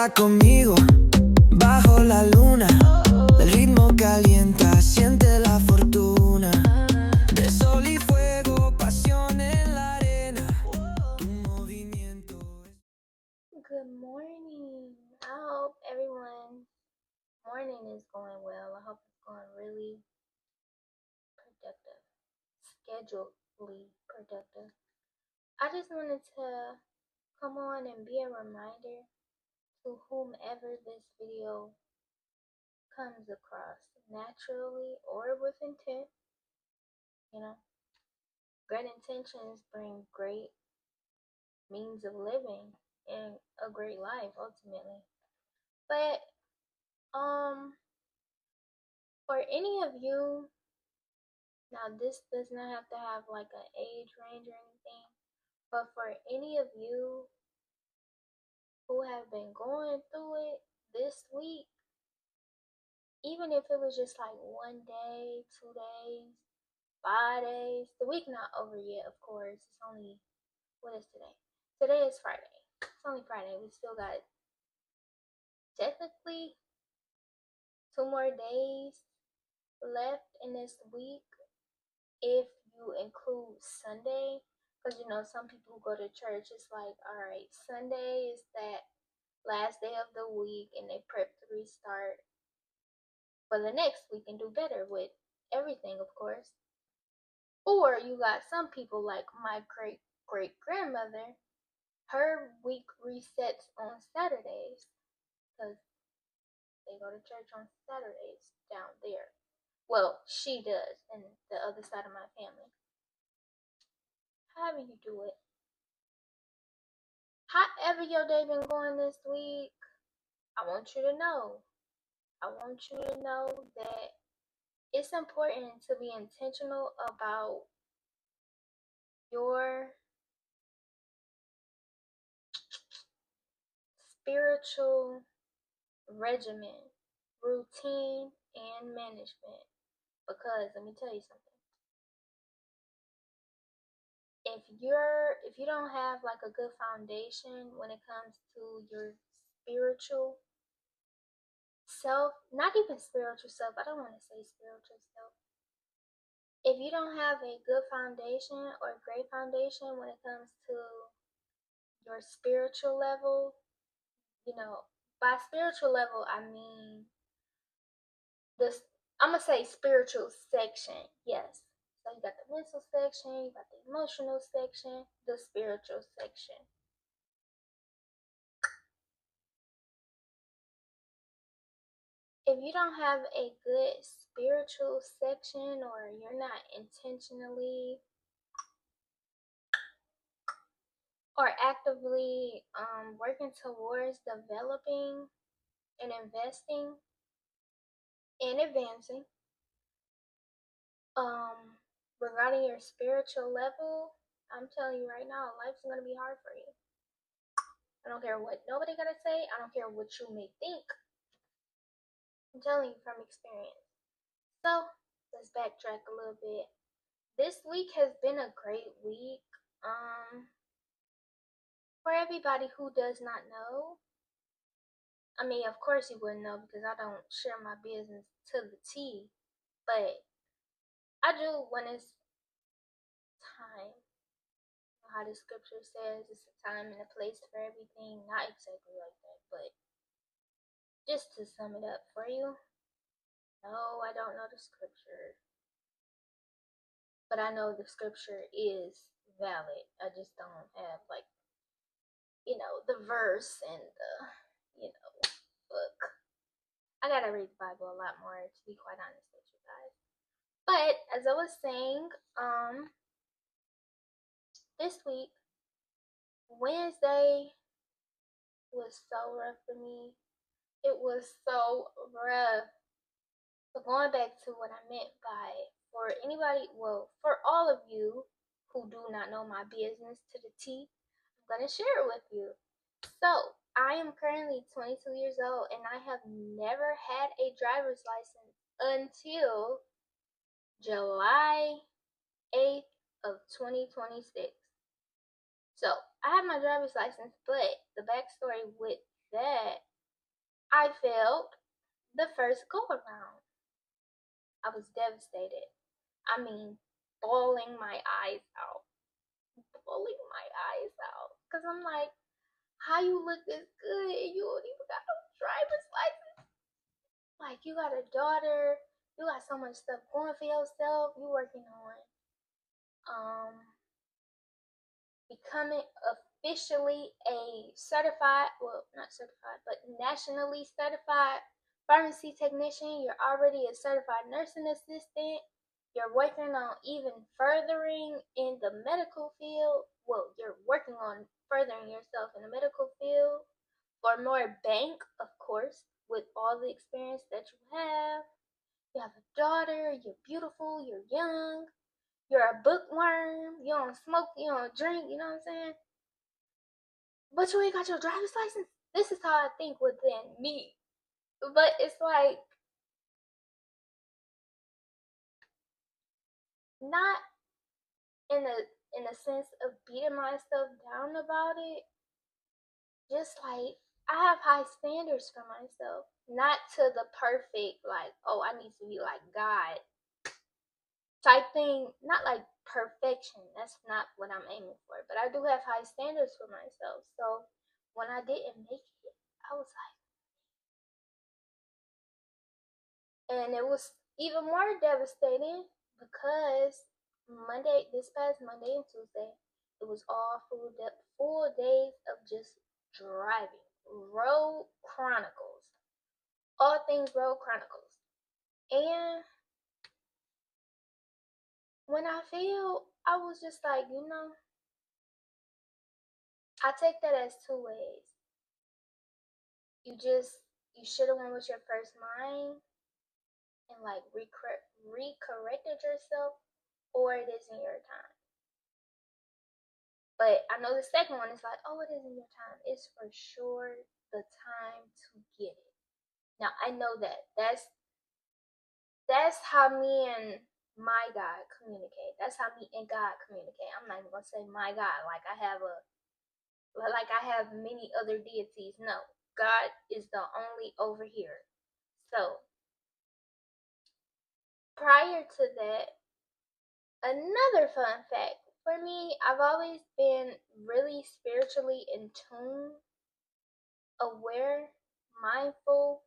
Baila conmigo, bajo la luna. El ritmo calienta, siente la fortuna. De sol y fuego, pasión en la arena. Tu movimiento. Good morning. I hope everyone's morning is going well. I hope it's going really productive, scheduledly productive. I just wanted to come on and be a reminder to whomever this video comes across, naturally or with intent. You know, great intentions bring great means of living and a great life ultimately. But for any of you, now this does not have to have like an age range or anything, but for any of you who have been going through it this week, even if it was just like 1 day, 2 days, 5 days, the week not over yet, of course. It's only, what is today? Today is Friday. It's only Friday. We still got technically 2 more days left in this week if you include Sunday, because you know some people who go to church, it's like, all right, Sunday is that last day of the week and they prep to restart for the next week and do better with everything, of course. Or you got some people like my great great grandmother, her week resets on Saturdays because they go to church on Saturdays down there. Well, she does, and the other side of my family. However you do it. However your day been going this week, I want you to know. I want you to know that it's important to be intentional about your spiritual regimen, routine, and management. Because let me tell you something. If you don't have like a good foundation when it comes to your spiritual self, not even spiritual self, I don't want to say spiritual self. If you don't have a good foundation or a great foundation when it comes to your spiritual level, you know, by spiritual level I mean this, I'm gonna say spiritual section, yes. So you got the mental section, you got the emotional section, the spiritual section. If you don't have a good spiritual section, or you're not intentionally or actively working towards developing and investing and advancing regarding your spiritual level, I'm telling you right now, life's gonna be hard for you. I don't care what nobody gotta say, I don't care what you may think. I'm telling you from experience. So let's backtrack a little bit. This week has been a great week. For everybody who does not know, I mean, of course you wouldn't know because I don't share my business to the T, but I do when it's time. You know how the scripture says it's a time and a place for everything. Not exactly like that, but just to sum it up for you. No, I don't know the scripture, but I know the scripture is valid. I just don't have like, the verse and the, book. I gotta read the Bible a lot more, to be quite honest with you guys. But as I was saying, this week, Wednesday was so rough for me. It was so rough. So going back to what I meant by, for anybody, well, for all of you who do not know my business to the T, I'm gonna share it with you. So I am currently 22 years old and I have never had a driver's license until July 8th of 2026. So I have my driver's license, but the backstory with that I failed the first go around. I was devastated. I mean, bawling my eyes out. Bawling my eyes out. Because I'm like, how you look this good and you don't even got a driver's license? Like, you got a daughter, you got so much stuff going for yourself, you working on becoming officially a certified, well, not certified, but nationally certified pharmacy technician. You're already a certified nursing assistant. You're working on even furthering in the medical field. Well, you're working on furthering yourself in the medical field for more bank, of course, with all the experience that you have. You have a daughter, you're beautiful, you're young, you're a bookworm, you don't smoke, you don't drink, you know what I'm saying? But you ain't got your driver's license. This is how I think within me. But it's like not in a sense of beating myself down about it. Just like I have high standards for myself. Not to the perfect, like, oh, I need to be like God type thing. Not like perfection. That's not what I'm aiming for. But I do have high standards for myself. So when I didn't make it, I was like, and it was even more devastating because this past Monday and Tuesday, it was all full days of just driving. Road Chronicles. All things Road Chronicles. And when I failed, I was just like, I take that as two ways. You should have went with your first mind and like recorrected yourself, or it isn't your time. But I know the second one is like, oh, it isn't your time. It's for sure the time to get it. Now I know that. That's how me and my God communicate. That's how me and God communicate. I'm not even gonna say my God like I have many other deities. No. God is the only over here. So prior to that, another fun fact. For me, I've always been really spiritually in tune, aware, mindful,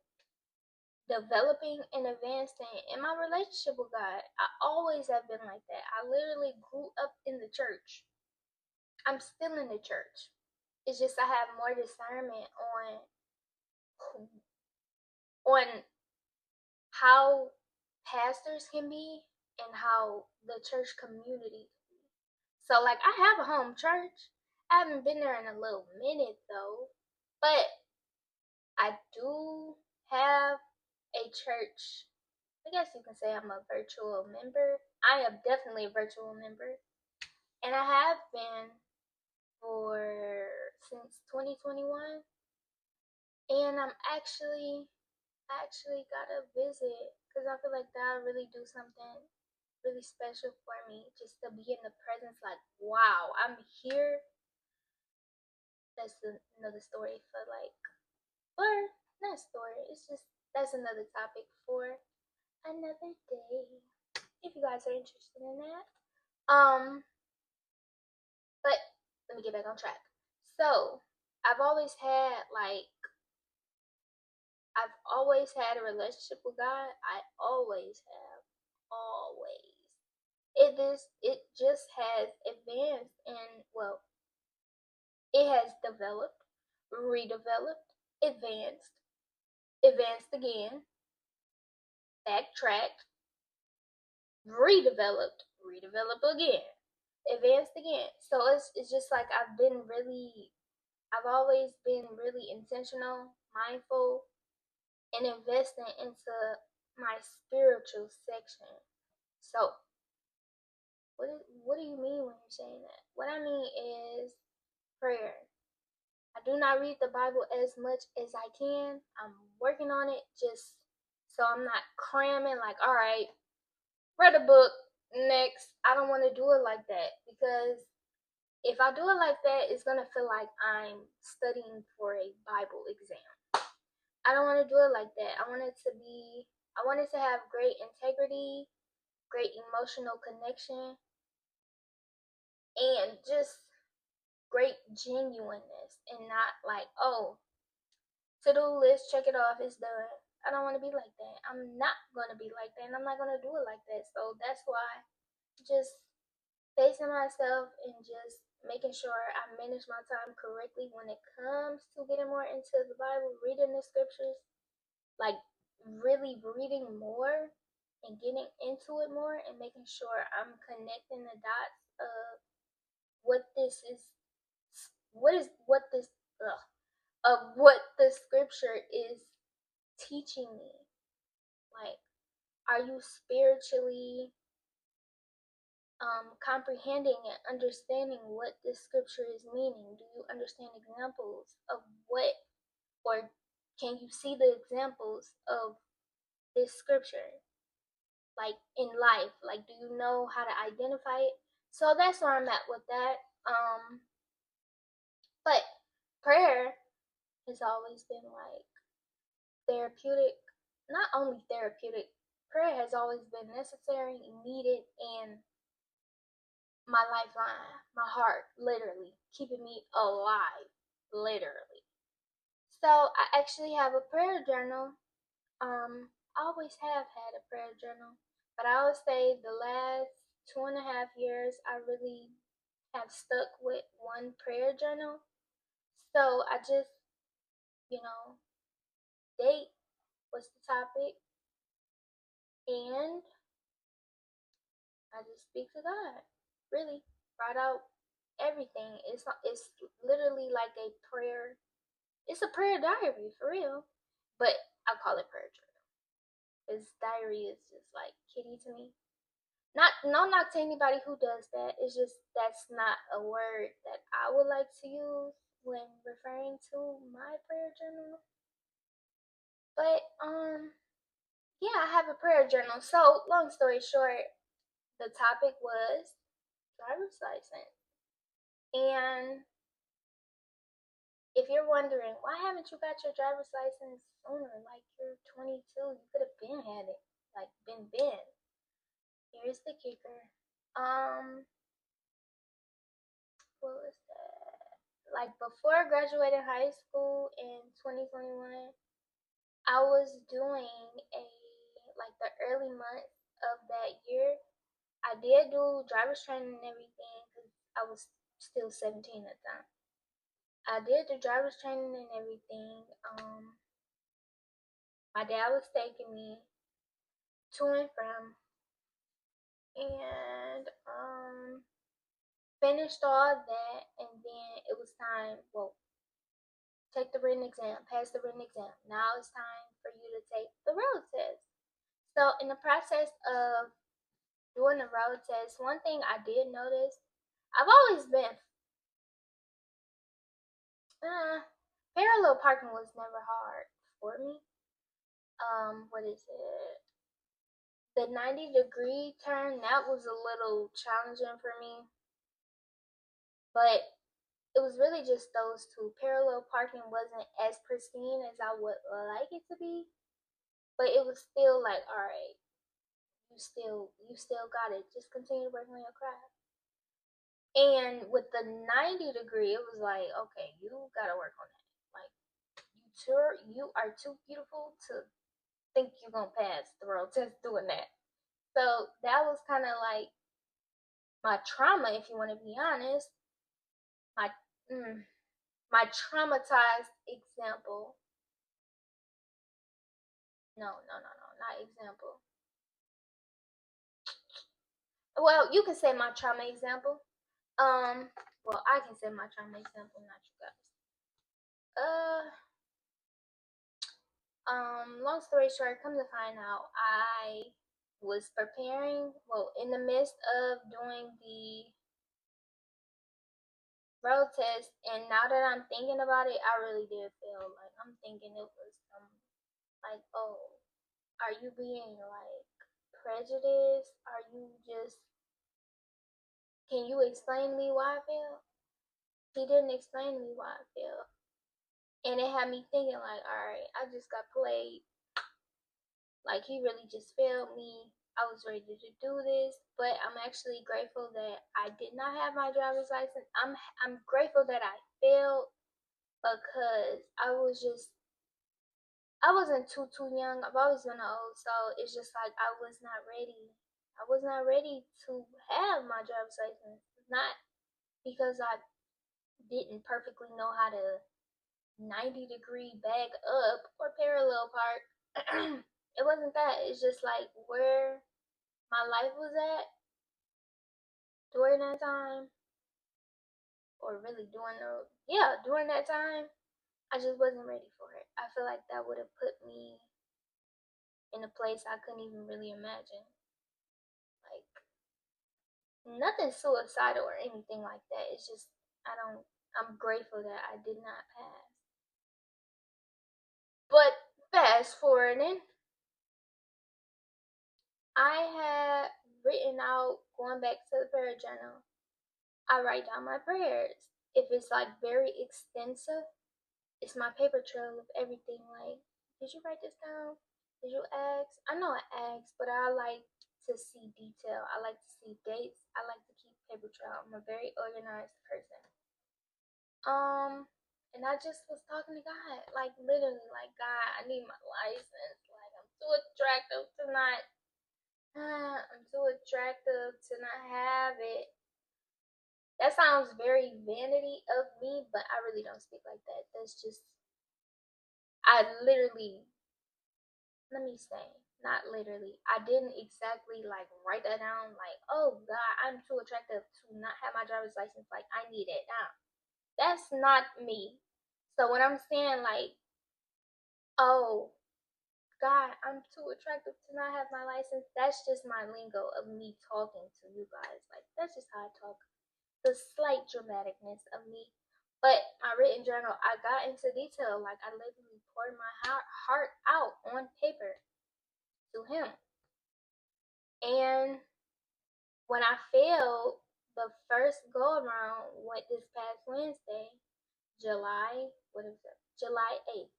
developing and advancing in my relationship with God. I always have been like that. I literally grew up in the church. I'm still in the church. It's just I have more discernment on how pastors can be and how the church community can be. So like I have a home church. I haven't been there in a little minute though. But I do have a church. I guess you can say I'm a virtual member. I am definitely a virtual member. And I have been since 2021. And I actually got a visit because I feel like that really do something really special for me just to be in the presence like, wow, I'm here. That's another story for like, or not story. It's just, that's another topic for another day. If you guys are interested in that. But let me get back on track. So I've always had a relationship with God. I always have. Always. It just has advanced and well, it has developed, redeveloped, advanced again, backtracked, redeveloped again, advanced again. So it's just like I've always been really intentional, mindful, and investing into my spiritual section. So what do you mean when you're saying that? What I mean is prayer. I do not read the Bible as much as I can. I'm working on it just so I'm not cramming like, all right, read a book, next. I don't want to do it like that because if I do it like that, it's going to feel like I'm studying for a Bible exam. I don't want to do it like that. I want it to have great integrity, great emotional connection, and just great genuineness, and not like, oh, to-do list, check it off, it's done. I don't want to be like that. I'm not going to be like that, and I'm not going to do it like that. So that's why just facing myself and just making sure I manage my time correctly when it comes to getting more into the Bible, reading the scriptures, like really reading more and getting into it more and making sure I'm connecting the dots of what this is, what this, of what the scripture is teaching me. Like, are you spiritually comprehending and understanding what this scripture is meaning? Do you understand examples of what, or can you see the examples of this scripture, like in life? Like, do you know how to identify it? So that's where I'm at with that. But prayer has always been like therapeutic. Not only therapeutic, prayer has always been necessary, needed, and my lifeline, my heart, literally keeping me alive, literally. So I actually have a prayer journal. I always have had a prayer journal, but I would say the last 2.5 years, I really have stuck with one prayer journal. So I just, you know, date what's the topic, and I just speak to God. Really, write out everything. It's literally like a prayer. It's a prayer diary for real, but I call it prayer journal because diary is just like kitty to me. Not no knock to anybody who does that. It's just that's not a word that I would like to use when referring to my prayer journal. But yeah, I have a prayer journal. So long story short, the topic was driver's license. And if you're wondering why haven't you got your driver's license sooner, like you're 22, you could have been had it, like been. Here's the kicker. What was that? Like before graduating high school in 2021, I was doing a like the early months of that year. I did do driver's training and everything because I was still 17 at the time. I did the driver's training and everything. My dad was taking me to and from, and finished all that, and then it was time. Well, take the written exam, pass the written exam. Now it's time for you to take the road test. So in the process of doing the road test, one thing I did notice, I've always been parallel parking was never hard for me. What is it? The 90-degree turn, that was a little challenging for me, but it was really just those two. Parallel parking wasn't as pristine as I would like it to be, but it was still like, all right, you still got it. Just continue working on your craft. And with the 90-degree, it was like, okay, you gotta work on that. Like you are too beautiful to think you're gonna pass the road test doing that. So that was kind of like my trauma, if you want to be honest. My my traumatized example. No, not example. Well, you can say my trauma example. Well, I can say my trauma example, not you guys. Long story short, come to find out, I was preparing, well, in the midst of doing the road test, and now that I'm thinking about it, I really did feel like I'm thinking it was like, oh, are you being like prejudiced? Are you just, can you explain to me why I failed? He didn't explain to me why I failed. And it had me thinking like, all right, I just got played. Like he really just failed me. I was ready to do this, but I'm actually grateful that I did not have my driver's license. I'm grateful that I failed because I wasn't too young. I've always been old, so it's just like I was not ready. I was not ready to have my driver's license. Not because I didn't perfectly know how to 90-degree back up or parallel park. It wasn't that. It's just like where my life was at during that time, or really during that time, I just wasn't ready for it. I feel like that would have put me in a place I couldn't even really imagine. Like nothing suicidal or anything like that. It's just I'm grateful that I did not pass. But fast forwarding, I had written out going back to the prayer journal. I write down my prayers. If it's like very extensive, it's my paper trail of everything. Like, did you write this down? Did you ask? I know I asked, but I like to see detail. I like to see dates. I like to keep paper trail. I'm a very organized person. And I just was talking to God, like literally, like God, I need my license. Like I'm too attractive to not. I'm too attractive to not have it. That sounds very vanity of me, but I really don't speak like that. That's just I literally, let me say, not literally. I didn't exactly like write that down like, oh God, I'm too attractive to not have my driver's license. Like I need it now. That's not me. So when I'm saying like, oh God, I'm too attractive to not have my license, that's just my lingo of me talking to you guys. Like that's just how I talk. The slight dramaticness of me. But my written journal, I got into detail. Like I literally poured my heart out on paper to him. And when I failed the first go around went this past Wednesday, what is it? July 8th.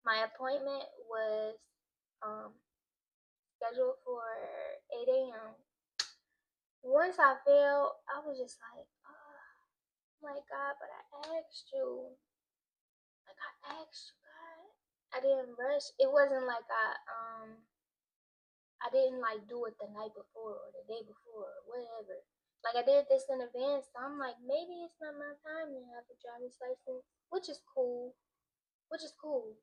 My appointment was um, scheduled for 8 a.m. Once I failed, I was just like, oh my God, but I asked you. Like I asked you, God. I didn't rush. It wasn't like I didn't like do it the night before or the day before or whatever. Like I did this in advance, so I'm like, maybe it's not my time to have a driver's license, which is cool. Which is cool.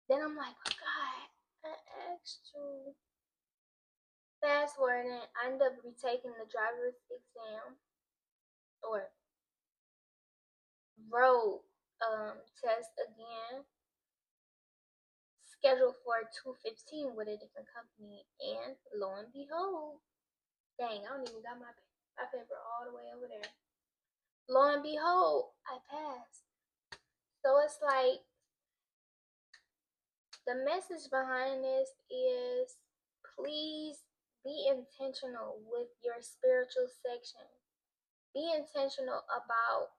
Then I'm like, oh God, I asked you. Fast forwarding, I ended up retaking the driver's exam or road test again, scheduled for 2:15 with a different company, and lo and behold, dang, I don't even got my paper all the way over there. Lo and behold, I passed. So it's like the message behind this is please be intentional with your spiritual section. Be intentional about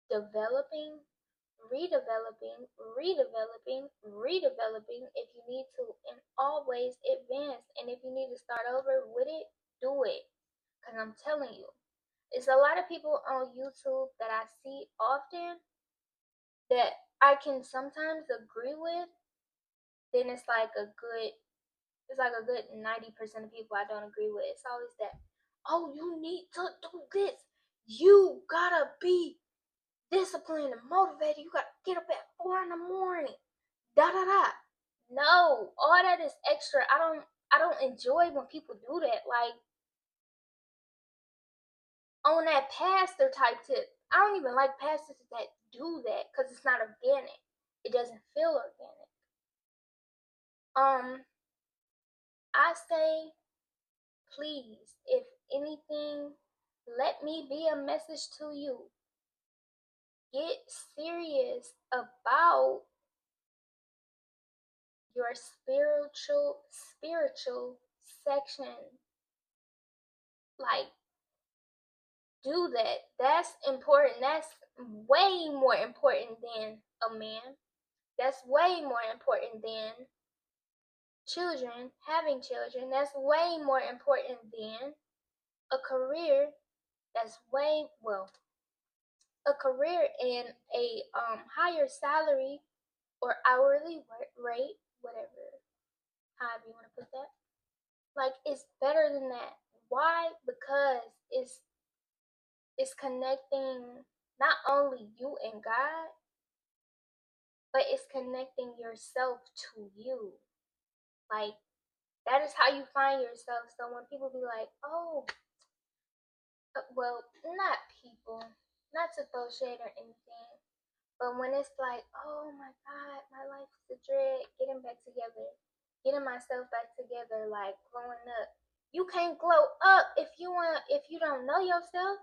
developing, redeveloping, redeveloping if you need to, and always advance. And if you need to start over with it, do it. Because I'm telling you, it's a lot of people on YouTube that I see often that I can sometimes agree with. Then it's like a good 90% of people I don't agree with. It's always that, oh, you need to do this. You gotta be disciplined and motivated. You gotta get up at 4 in the morning. Da da da. No, all that is extra. I don't enjoy when people do that. Like on that pastor type tip. I don't even like pastors that do that because it's not organic. It doesn't feel organic. I say, please, if anything, let me be a message to you. Get serious about your spiritual section. Like do that. That's important. That's way more important than a man. That's way more important than children, having children. That's way more important than a career. That's way, well, a career and a higher salary or hourly rate, whatever, however you want to put that. Like, it's better than that. Why? Because it's connecting not only you and God, but it's connecting yourself to you. Like, that is how you find yourself. So when people be like, oh, well, not people, not to throw shade or anything, but when it's like, oh my God, my life is a dread, getting back together, getting myself back together, like growing up. You can't glow up if you don't know yourself.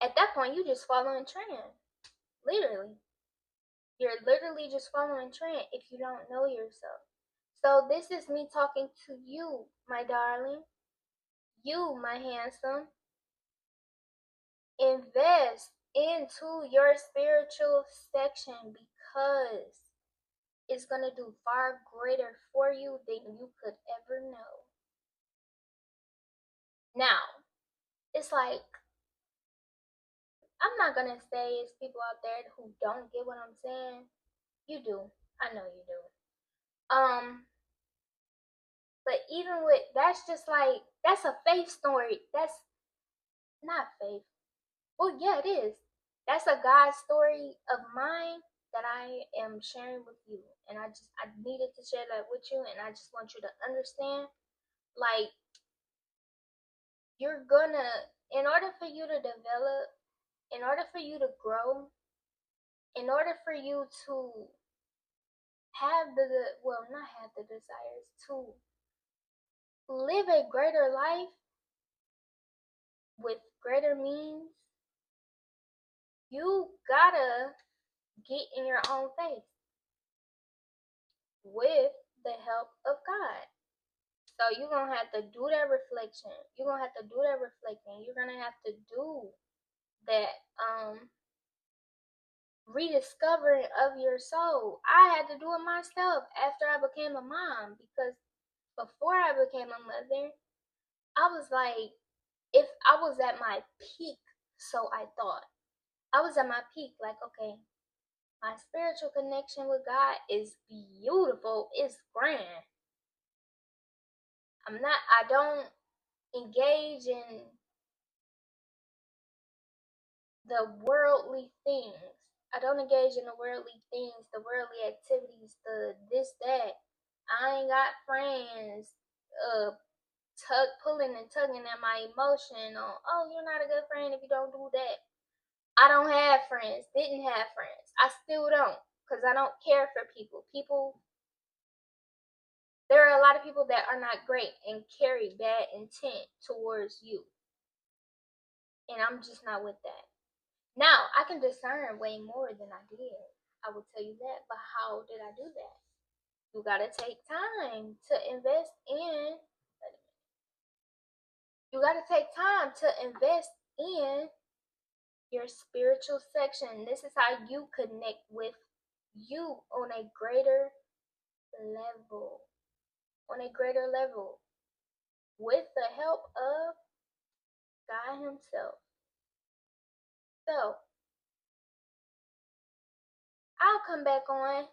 At that point, you just following trend. Literally. You're literally just following trend if you don't know yourself. So this is me talking to you, my darling. You, my handsome. Invest into your spiritual section because it's going to do far greater for you than you could ever know. Now, it's like, I'm not going to say it's people out there who don't get what I'm saying. You do. I know you do. But even with, that's just like, that's a faith story. That's not faith. Well, yeah, it is. That's a God story of mine that I am sharing with you. And I needed to share that with you. And I just want you to understand, like, you're gonna, in order for you to develop, in order for you to grow, in order for you to have well, not have the desires, to live a greater life with greater means, you gotta get in your own face with the help of God. So you're gonna have to do that reflection. You're gonna have to do that reflecting. You're gonna have to do that rediscovering of your soul. I had to do it myself after I became a mom, because before I became a mother, I was like, if I was at my peak, so I thought. I was at my peak, like, okay, my spiritual connection with God is beautiful, it's grand. I don't engage in the worldly things. I don't engage in the worldly things, the worldly activities, the this, that. I ain't got friends pulling and tugging at my emotion on, oh, you're not a good friend if you don't do that. I don't have friends, didn't have friends. I still don't, because I don't care for people. There are a lot of people that are not great and carry bad intent towards you. And I'm just not with that. Now, I can discern way more than I did. I will tell you that. But how did I do that? You gotta take time to invest in. You gotta take time to invest in your spiritual section. This is how you connect with you on a greater level. On a greater level. With the help of God Himself. So, I'll come back on. I'm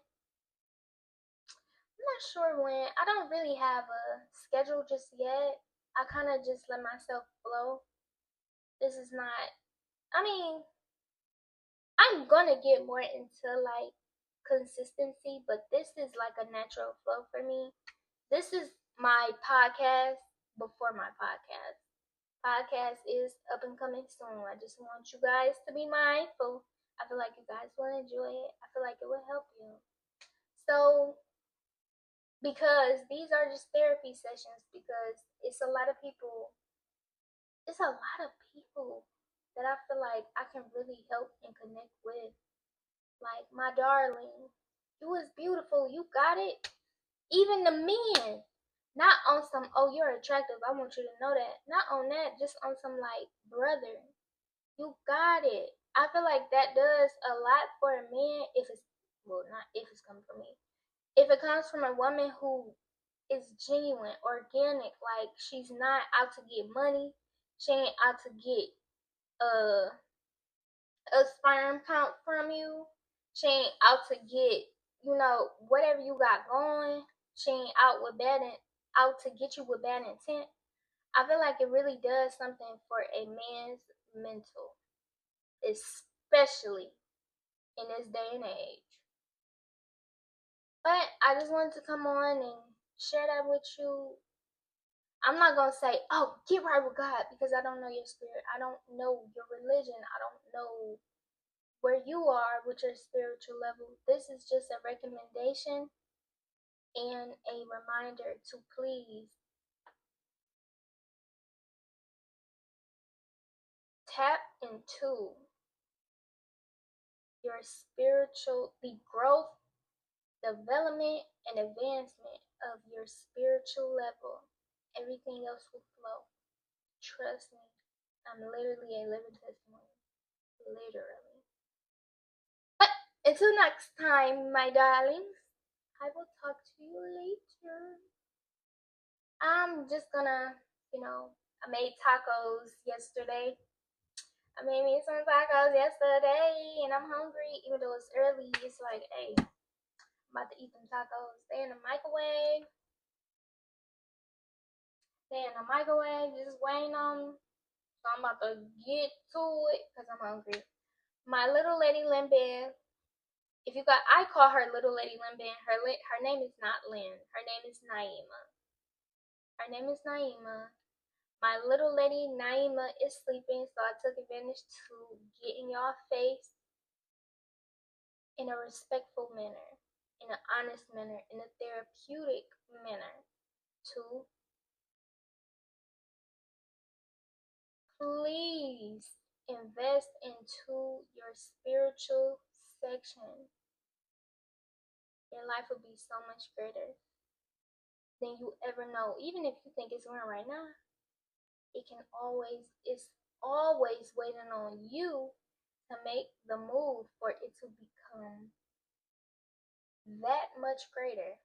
not sure when. I don't really have a schedule just yet. I kind of just let myself flow. This is not, I mean, I'm gonna get more into like consistency, but this is like a natural flow for me. This is my podcast before my podcast. Podcast is up and coming soon. I just want you guys to be mindful. I feel like you guys will enjoy it. I feel like it will help you. So, because these are just therapy sessions, because it's a lot of people that I feel like I can really help and connect with. Like, my darling, you is beautiful, you got it. Even the men, not on some, oh, you're attractive, I want you to know that. Not on that, just on some like, brother, You got it. I feel like that does a lot for a man if it's, well, not if it's coming from me. If it comes from a woman who is genuine, organic, like she's not out to get money, she ain't out to get uh a sperm count from you. She ain't out to get, whatever you got going. She ain't out to get you with bad intent. I feel like it really does something for a man's mental, especially in this day and age. But I just wanted to come on and share that with you. I'm not gonna say, oh, get right with God, because I don't know your spirit. I don't know your religion. I don't know where you are with your spiritual level. This is just a recommendation and a reminder to please tap into your the growth, development, and advancement of your spiritual level. Everything else will flow. Trust me. I'm literally a living testimony. Literally. But until next time, my darlings, I will talk to you later. I'm just gonna, I made tacos yesterday. I made me some tacos yesterday and I'm hungry. Even though it's early, it's like, hey, I'm about to eat them tacos. They're in the microwave. Just waiting on them. So I'm about to get to it because I'm hungry. My little lady Limbin, I call her little lady Limbin. Her name is not Lynn. Her name is Naima. My little lady Naima is sleeping, so I took advantage to get in y'all face in a respectful manner, in an honest manner, in a therapeutic manner to please invest into your spiritual section. Your life will be so much greater than you ever know. Even if you think it's going right now, it's always waiting on you to make the move for it to become that much greater.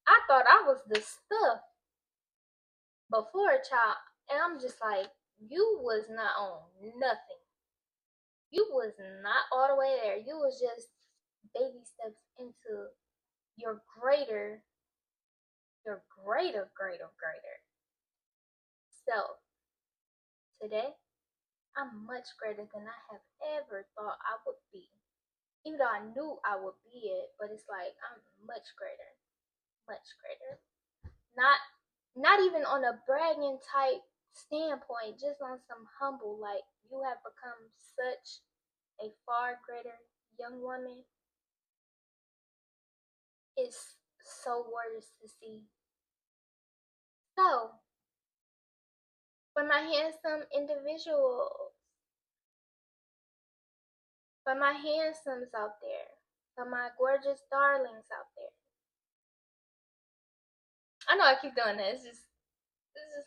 I thought I was the stuff before, child, and I'm just like, you was not on nothing. You was not all the way there. You was just baby steps into your greater self. Today, I'm much greater than I have ever thought I would be. Even though I knew I would be it, but it's like I'm much greater. Not even on a bragging type standpoint, just on some humble, like you have become such a far greater young woman. It's so gorgeous to see. So, for my handsome individuals, for my handsomes out there, for my gorgeous darlings out there. I know I keep doing that. It's just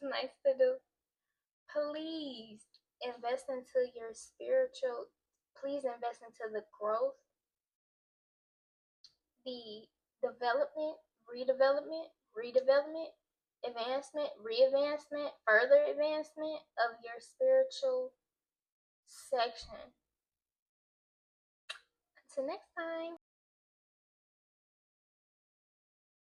nice to do. Please invest into your spiritual. Please invest into the growth, the development, redevelopment, advancement, readvancement, further advancement of your spiritual section. Until next time.